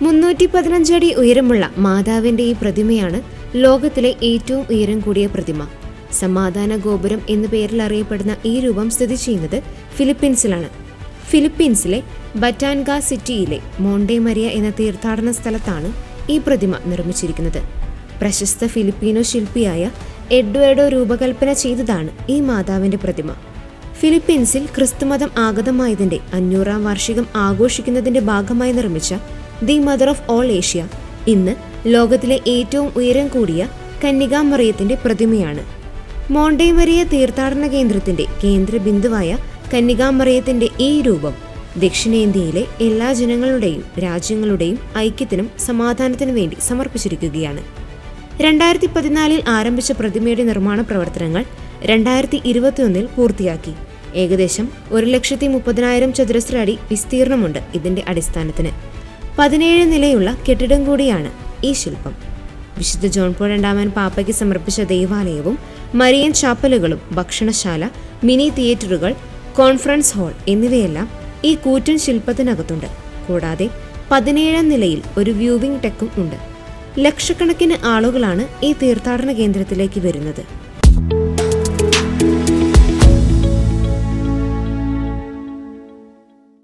315 അടി ഉയരമുള്ള മാതാവിന്റെ ഈ പ്രതിമയാണ് ലോകത്തിലെ ഏറ്റവും ഉയരം കൂടിയ പ്രതിമ. സമാധാന ഗോപുരം എന്ന പേരിൽ അറിയപ്പെടുന്ന ഈ രൂപം സ്ഥിതി ചെയ്യുന്നത് ഫിലിപ്പീൻസിലാണ്. ഫിലിപ്പീൻസിലെ ബറ്റാൻഗ സിറ്റിയിലെ മോണ്ടെ മരിയ എന്ന തീർത്ഥാടന സ്ഥലത്താണ് ഈ പ്രതിമ നിർമ്മിച്ചിരിക്കുന്നത്. പ്രശസ്ത ഫിലിപ്പീനോ ശില്പിയായ എഡ്വേർഡോ രൂപകൽപ്പന ചെയ്തതാണ് ഈ മാതാവിന്റെ പ്രതിമ. ഫിലിപ്പീൻസിൽ ക്രിസ്തുമതം ആഗതമായതിന്റെ 500ാം വാർഷികം ആഘോഷിക്കുന്നതിന്റെ ഭാഗമായി നിർമ്മിച്ച the mother of all Asia ഇന്ന് ലോകത്തിലെ ഏറ്റവും ഉയരം കൂടിയ കന്യകാമറിയത്തിന്റെ പ്രതിമയാണ്. മോണ്ടെ മരിയ തീർത്ഥാടന കേന്ദ്രത്തിന്റെ കേന്ദ്ര ബിന്ദുവായ കന്യകാമറിയത്തിന്റെ ഈ രൂപം ദക്ഷിണേന്ത്യയിലെ എല്ലാ ജനങ്ങളുടെയും രാജ്യങ്ങളുടെയും ഐക്യത്തിനും സമാധാനത്തിനും വേണ്ടി സമർപ്പിച്ചിരിക്കുകയാണ്. 2014 ആരംഭിച്ച പ്രതിമയുടെ നിർമ്മാണ പ്രവർത്തനങ്ങൾ 2021 പൂർത്തിയാക്കി. ഏകദേശം 1,30,000 ചതുരശ്ര അടി വിസ്തീർണമുണ്ട് ഇതിന്റെ അടിസ്ഥാനത്തിന്. 17 നിലയുള്ള കെട്ടിടം കൂടിയാണ് ഈ ശില്പം. വിശുദ്ധ ജോൺ പോൾ രണ്ടാമൻ പാപ്പയ്ക്ക് സമർപ്പിച്ച ദേവാലയവും മരിയൻ ചാപ്പലുകളും ഭക്ഷണശാല, മിനി തിയേറ്ററുകൾ, കോൺഫറൻസ് ഹാൾ എന്നിവയെല്ലാം ഈ കൂറ്റൻ ശില്പത്തിനകത്തുണ്ട്. കൂടാതെ 17ാം നിലയിൽ ഒരു വ്യൂവിംഗ് ടെക്കും ഉണ്ട്. ലക്ഷക്കണക്കിന് ആളുകളാണ് ഈ തീർത്ഥാടന കേന്ദ്രത്തിലേക്ക് വരുന്നത്.